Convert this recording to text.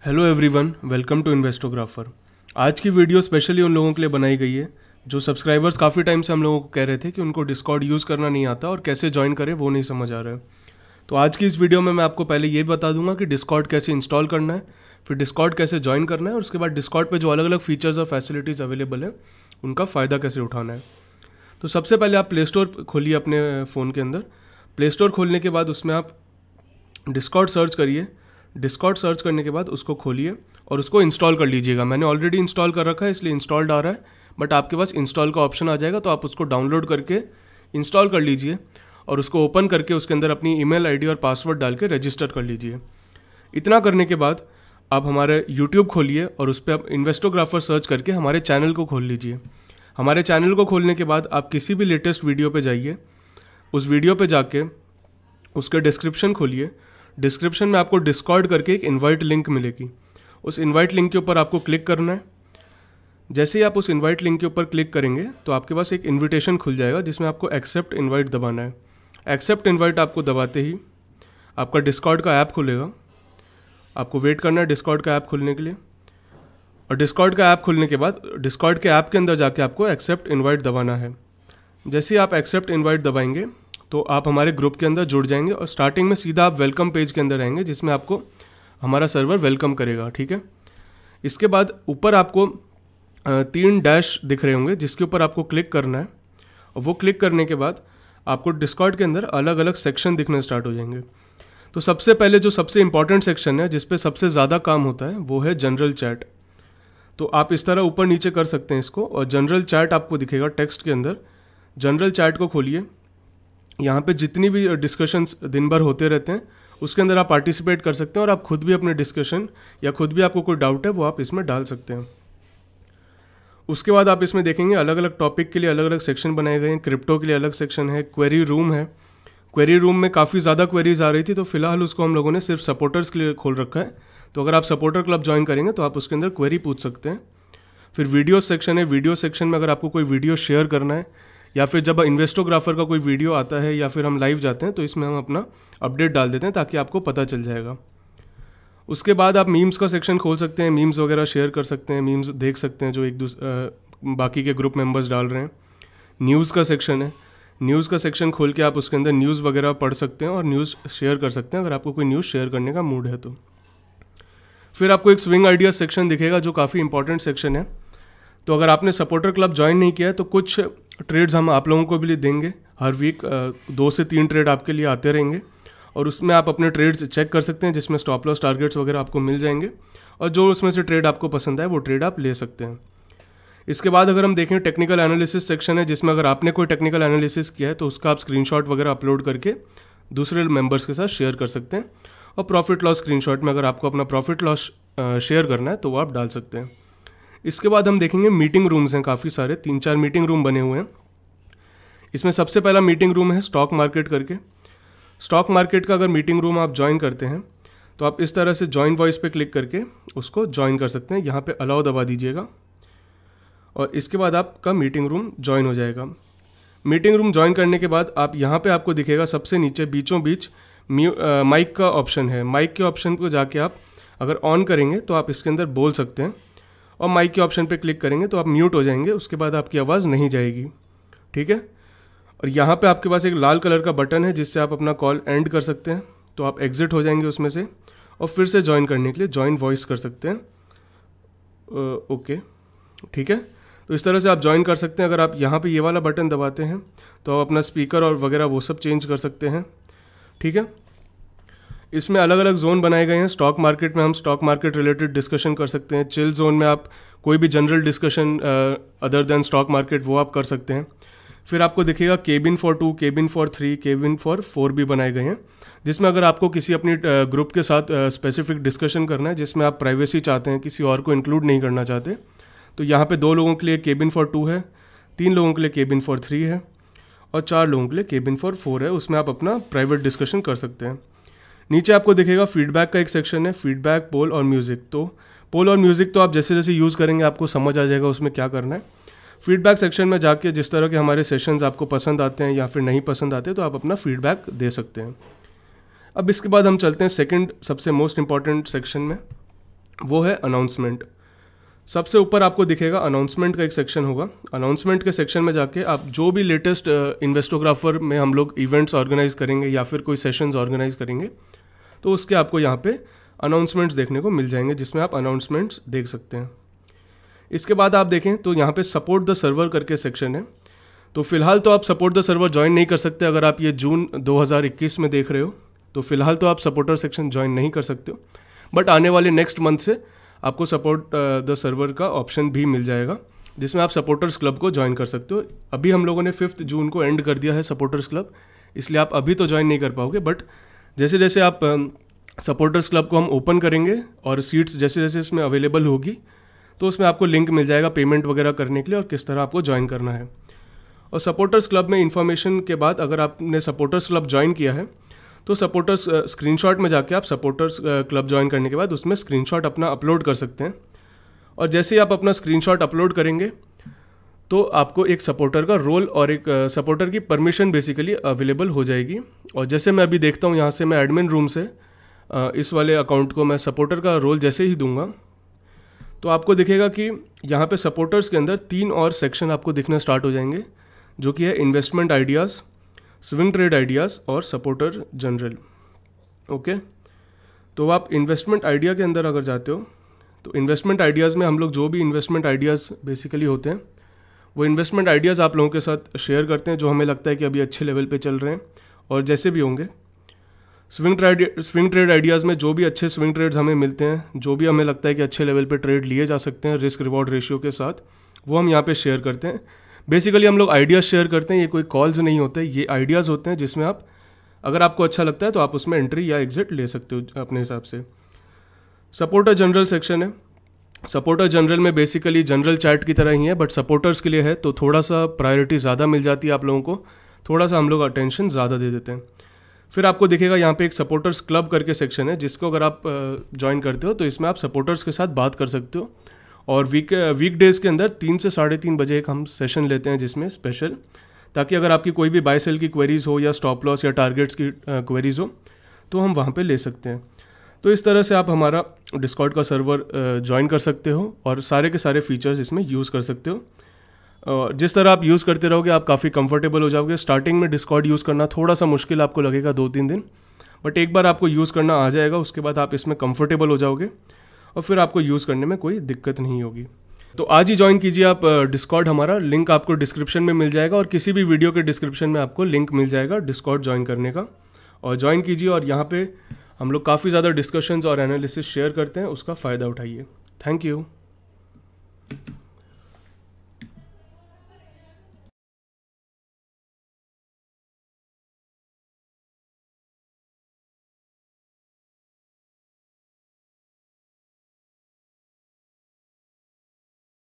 Hello everyone, welcome to Investographer. आज की video specially उन लोगों के लिए बनाई गई है जो सब्सक्राइबर्स काफ़ी टाइम से हम लोगों को कह रहे थे कि उनको डिस्कॉर्ड यूज़ करना नहीं आता और कैसे ज्वाइन करें वो नहीं समझ आ रहा है। तो आज की इस वीडियो में मैं आपको पहले ये बता दूंगा कि डिस्कॉर्ड कैसे इंस्टॉल करना है, फिर डिस्कॉर्ड कैसे ज्वाइन करना है और उसके बाद डिस्कॉर्ड पर जो अलग अलग फीचर्स और फैसिलिटीज़ अवेलेबल है उनका फ़ायदा कैसे उठाना है। तो सबसे पहले आप प्ले स्टोर खोलिए अपने फ़ोन के अंदर। प्ले स्टोर खोलने के बाद उसमें आप डिस्कॉर्ड सर्च करिए। डिस्कॉर्ड सर्च करने के बाद उसको खोलिए और उसको इंस्टॉल कर लीजिएगा। मैंने ऑलरेडी इंस्टॉल कर रखा है इसलिए इंस्टॉल्ड आ रहा है, बट आपके पास इंस्टॉल का ऑप्शन आ जाएगा तो आप उसको डाउनलोड करके इंस्टॉल कर लीजिए और उसको ओपन करके उसके अंदर अपनी ईमेल आईडी और पासवर्ड डाल के रजिस्टर कर लीजिए। इतना करने के बाद आप हमारे यूट्यूब खोलिए और उस पर आप इन्वेस्टोग्राफर सर्च करके हमारे चैनल को खोल लीजिए। हमारे चैनल को खोलने के बाद आप किसी भी लेटेस्ट वीडियो पे जाइए। उस वीडियो पे जाके उसके डिस्क्रिप्शन खोलिए। डिस्क्रिप्शन में आपको डिस्कॉर्ड करके एक इनवाइट लिंक मिलेगी। उस इनवाइट लिंक के ऊपर आपको क्लिक करना है। जैसे ही आप उस इनवाइट लिंक के ऊपर क्लिक करेंगे तो आपके पास एक इनविटेशन खुल जाएगा जिसमें आपको एक्सेप्ट इनवाइट दबाना है। एक्सेप्ट इनवाइट आपको दबाते ही आपका डिस्कॉर्ड का ऐप खुलेगा। आपको वेट करना है डिस्कॉर्ड का ऐप खुलने के लिए, और डिस्कॉर्ड का ऐप खुलने के बाद डिस्कॉर्ड के ऐप के अंदर जाके आपको एक्सेप्ट इनवाइट दबाना है। जैसे ही आप एक्सेप्ट इनवाइट दबाएंगे तो आप हमारे ग्रुप के अंदर जुड़ जाएंगे और स्टार्टिंग में सीधा आप वेलकम पेज के अंदर आएंगे जिसमें आपको हमारा सर्वर वेलकम करेगा। ठीक है, इसके बाद ऊपर आपको 3 डैश दिख रहे होंगे जिसके ऊपर आपको क्लिक करना है, और वो क्लिक करने के बाद आपको डिस्कॉर्ड के अंदर अलग अलग सेक्शन दिखने स्टार्ट हो जाएंगे। तो सबसे पहले जो सबसे इंपॉर्टेंट सेक्शन है जिस पे सबसे ज़्यादा काम होता है वो है जनरल चैट। तो आप इस तरह ऊपर नीचे कर सकते हैं इसको, और जनरल चैट आपको दिखेगा टेक्स्ट के अंदर। जनरल चैट को खोलिए। यहाँ पे जितनी भी डिस्कशंस दिन भर होते रहते हैं उसके अंदर आप पार्टिसिपेट कर सकते हैं, और आप खुद भी अपने डिस्कशन या खुद भी आपको कोई डाउट है वो आप इसमें डाल सकते हैं। उसके बाद आप इसमें देखेंगे अलग अलग टॉपिक के लिए अलग अलग सेक्शन बनाए गए हैं। क्रिप्टो के लिए अलग सेक्शन है, क्वेरी रूम है। क्वेरी रूम में काफ़ी ज़्यादा क्वेरीज आ रही थी तो फिलहाल उसको हम लोगों ने सिर्फ सपोर्टर्स के लिए खोल रखा है। तो अगर आप सपोर्टर क्लब ज्वाइन करेंगे तो आप उसके अंदर क्वेरी पूछ सकते हैं। फिर वीडियो सेक्शन है। वीडियो सेक्शन में अगर आपको कोई वीडियो शेयर करना है या फिर जब इन्वेस्टोग्राफर का कोई वीडियो आता है या फिर हम लाइव जाते हैं तो इसमें हम अपना अपडेट डाल देते हैं ताकि आपको पता चल जाएगा। उसके बाद आप मीम्स का सेक्शन खोल सकते हैं, मीम्स वगैरह शेयर कर सकते हैं, मीम्स देख सकते हैं जो बाकी के ग्रुप मेंबर्स डाल रहे हैं। न्यूज़ का सेक्शन है। न्यूज़ का सेक्शन खोल के आप उसके अंदर न्यूज़ वगैरह पढ़ सकते हैं और न्यूज़ शेयर कर सकते हैं अगर आपको कोई न्यूज़ शेयर करने का मूड है तो। फिर आपको एक स्विंग आइडिया सेक्शन दिखेगा जो काफ़ी इंपॉर्टेंट सेक्शन है। तो अगर आपने सपोर्टर क्लब ज्वाइन नहीं किया है तो कुछ ट्रेड्स हम आप लोगों को भी देंगे। हर वीक 2 से 3 ट्रेड आपके लिए आते रहेंगे और उसमें आप अपने ट्रेड्स चेक कर सकते हैं जिसमें स्टॉप लॉस टारगेट्स वगैरह आपको मिल जाएंगे, और जो उसमें से ट्रेड आपको पसंद आए वो ट्रेड आप ले सकते हैं। इसके बाद अगर हम देखें टेक्निकल एनालिसिस सेक्शन है जिसमें अगर आपने कोई टेक्निकल एनालिसिस किया है तो उसका आप स्क्रीनशॉट वगैरह अपलोड करके दूसरे मेंबर्स के साथ शेयर कर सकते हैं। और प्रॉफिट लॉस स्क्रीनशॉट में अगर आपको अपना प्रॉफिट लॉस शेयर करना है तो वो आप डाल सकते हैं। इसके बाद हम देखेंगे मीटिंग रूम्स हैं काफ़ी सारे, 3-4 मीटिंग रूम बने हुए हैं। इसमें सबसे पहला मीटिंग रूम है स्टॉक मार्केट करके। स्टॉक मार्केट का अगर मीटिंग रूम आप ज्वाइन करते हैं तो आप इस तरह से ज्वाइन वॉइस पे क्लिक करके उसको ज्वाइन कर सकते हैं। यहाँ पे अलाउ दबा दीजिएगा और इसके बाद आपका मीटिंग रूम ज्वाइन हो जाएगा। मीटिंग रूम ज्वाइन करने के बाद आप यहाँ पे आपको दिखेगा सबसे नीचे बीचों बीच माइक का ऑप्शन है। माइक के ऑप्शन को जाके आप अगर ऑन करेंगे तो आप इसके अंदर बोल सकते हैं, और माइक के ऑप्शन पे क्लिक करेंगे तो आप म्यूट हो जाएंगे। उसके बाद आपकी आवाज़ नहीं जाएगी। ठीक है, और यहाँ पे आपके पास एक लाल कलर का बटन है जिससे आप अपना कॉल एंड कर सकते हैं। तो आप एग्जिट हो जाएंगे उसमें से और फिर से ज्वाइन करने के लिए ज्वाइन वॉइस कर सकते हैं। ओके, ठीक है, तो इस तरह से आप ज्वाइन कर सकते हैं। अगर आप यहाँ पे ये वाला बटन दबाते हैं तो आप अपना स्पीकर और वगैरह वो सब चेंज कर सकते हैं। ठीक है, इसमें अलग अलग जोन बनाए गए हैं। स्टॉक मार्केट में हम स्टॉक मार्केट रिलेटेड डिस्कशन कर सकते हैं। चिल जोन में आप कोई भी general discussion other than stock market वो आप कर सकते हैं। फिर आपको दिखेगा cabin for 2, cabin for 3, cabin for 4 भी बनाए गए हैं जिसमें अगर आपको किसी अपनी ग्रुप के साथ स्पेसिफिक डिस्कशन करना है जिसमें आप प्राइवेसी चाहते हैं, किसी और को इंक्लूड नहीं करना चाहते, तो यहाँ पे 2 लोगों के लिए केबिन फॉर 2 है, 3 लोगों के लिए केबिन फॉर 3 है और 4 लोगों के लिए केबिन फॉर 4 है। उसमें आप अपना प्राइवेट डिस्कशन कर सकते हैं। नीचे आपको दिखेगा फीडबैक का एक सेक्शन है, फीडबैक, पोल और म्यूज़िक। तो पोल और म्यूज़िक तो आप जैसे जैसे यूज़ करेंगे आपको समझ आ जाएगा उसमें क्या करना है। फीडबैक सेक्शन में जाके जिस तरह के हमारे सेशंस आपको पसंद आते हैं या फिर नहीं पसंद आते तो आप अपना फीडबैक दे सकते हैं। अब इसके बाद हम चलते हैं सेकंड सबसे मोस्ट इंपॉर्टेंट सेक्शन में, वो है अनाउंसमेंट। सबसे ऊपर आपको दिखेगा अनाउंसमेंट का एक सेक्शन होगा। अनाउंसमेंट के सेक्शन में जाके आप जो भी लेटेस्ट इन्वेस्टोग्राफर में हम लोग इवेंट्स ऑर्गेनाइज करेंगे या फिर कोई सेशंस ऑर्गेनाइज करेंगे तो उसके आपको यहाँ पे अनाउंसमेंट्स देखने को मिल जाएंगे, जिसमें आप अनाउंसमेंट्स देख सकते हैं। इसके बाद आप देखें तो यहाँ पे सपोर्ट द सर्वर करके सेक्शन है। तो फिलहाल तो आप सपोर्ट द सर्वर ज्वाइन नहीं कर सकते। अगर आप ये जून 2021 में देख रहे हो तो फिलहाल तो आप सपोर्टर सेक्शन ज्वाइन नहीं कर सकते हो, बट आने वाले नेक्स्ट मंथ से आपको सपोर्ट द सर्वर का ऑप्शन भी मिल जाएगा, जिसमें आप सपोर्टर्स क्लब को ज्वाइन कर सकते हो। अभी हम लोगों ने 5 जून को एंड कर दिया है सपोर्टर्स क्लब, इसलिए आप अभी तो ज्वाइन नहीं कर पाओगे, बट जैसे जैसे आप सपोर्टर्स क्लब को हम ओपन करेंगे और सीट्स जैसे जैसे इसमें अवेलेबल होगी तो उसमें आपको लिंक मिल जाएगा पेमेंट वगैरह करने के लिए और किस तरह आपको ज्वाइन करना है। और सपोर्टर्स क्लब में इन्फॉर्मेशन के बाद अगर आपने सपोर्टर्स क्लब ज्वाइन किया है तो सपोर्टर्स स्क्रीनशॉट में जाके आप सपोर्टर्स क्लब ज्वाइन करने के बाद उसमें स्क्रीनशॉट अपना अपलोड कर सकते हैं। और जैसे ही आप अपना स्क्रीनशॉट अपलोड करेंगे तो आपको एक सपोर्टर का रोल और एक सपोर्टर की परमिशन बेसिकली अवेलेबल हो जाएगी। और जैसे मैं अभी देखता हूँ यहाँ से मैं एडमिन रूम से इस वाले अकाउंट को मैं सपोर्टर का रोल जैसे ही दूंगा तो आपको दिखेगा कि यहाँ पे सपोर्टर्स के अंदर 3 और सेक्शन आपको दिखना स्टार्ट हो जाएंगे, जो कि है investment ideas, swing trade ideas और सपोर्टर जनरल। ओके, तो आप इन्वेस्टमेंट आइडिया के अंदर अगर जाते हो तो इन्वेस्टमेंट आइडियाज़ में हम लोग जो भी इन्वेस्टमेंट आइडियाज़ बेसिकली होते हैं वो इन्वेस्टमेंट आइडियाज़ आप लोगों के साथ शेयर करते हैं जो हमें लगता है कि अभी अच्छे लेवल पे चल रहे हैं और जैसे भी होंगे। स्विंग ट्रेड आइडियाज़ में जो भी अच्छे स्विंग ट्रेड्स हमें मिलते हैं, जो भी हमें लगता है कि अच्छे लेवल पे ट्रेड लिए जा सकते हैं रिस्क रिवॉर्ड रेशियो के साथ, वो हम यहाँ पे शेयर करते हैं। बेसिकली हम लोग आइडियाज़ शेयर करते हैं, ये कोई कॉल्स नहीं होते, ये आइडियाज़ होते हैं जिसमें आप अगर आपको अच्छा लगता है तो आप उसमें एंट्री या एग्जिट ले सकते हो अपने हिसाब से। सपोर्टर जनरल सेक्शन है। सपोर्टर जनरल में बेसिकली जनरल चैट की तरह ही है, बट सपोर्टर्स के लिए है तो थोड़ा सा प्रायोरिटी ज़्यादा मिल जाती है आप लोगों को, थोड़ा सा हम लोग अटेंशन ज़्यादा दे देते हैं। फिर आपको दिखेगा यहाँ पे एक सपोर्टर्स क्लब करके सेक्शन है, जिसको अगर आप ज्वाइन करते हो तो इसमें आप सपोर्टर्स के साथ बात कर सकते हो। और वीक डेज़ के अंदर 3 से 3:30 बजे एक हम सेशन लेते हैं जिसमें स्पेशल, ताकि अगर आपकी कोई भी बाय सेल की क्वेरीज हो या स्टॉप लॉस या टारगेट्स की क्वेरीज हो तो हम वहाँ पे ले सकते हैं। तो इस तरह से आप हमारा डिस्कॉर्ड का सर्वर ज्वाइन कर सकते हो और सारे के सारे फीचर्स इसमें यूज़ कर सकते हो। जिस तरह आप यूज़ करते रहोगे आप काफ़ी कंफर्टेबल हो जाओगे। स्टार्टिंग में डिस्कॉर्ड यूज़ करना थोड़ा सा मुश्किल आपको लगेगा 2-3 दिन, बट एक बार आपको यूज़ करना आ जाएगा उसके बाद आप इसमें कंफर्टेबल हो जाओगे और फिर आपको यूज़ करने में कोई दिक्कत नहीं होगी। तो आज ही ज्वाइन कीजिए आप डिस्कॉर्ड, हमारा लिंक आपको डिस्क्रिप्शन में मिल जाएगा और किसी भी वीडियो के डिस्क्रिप्शन में आपको लिंक मिल जाएगा डिस्कॉर्ड ज्वाइन करने का। और ज्वाइन कीजिए और यहाँ पे हम लोग काफ़ी ज़्यादा डिस्कशंस और एनालिसिस शेयर करते हैं, उसका फ़ायदा उठाइए। Thank you.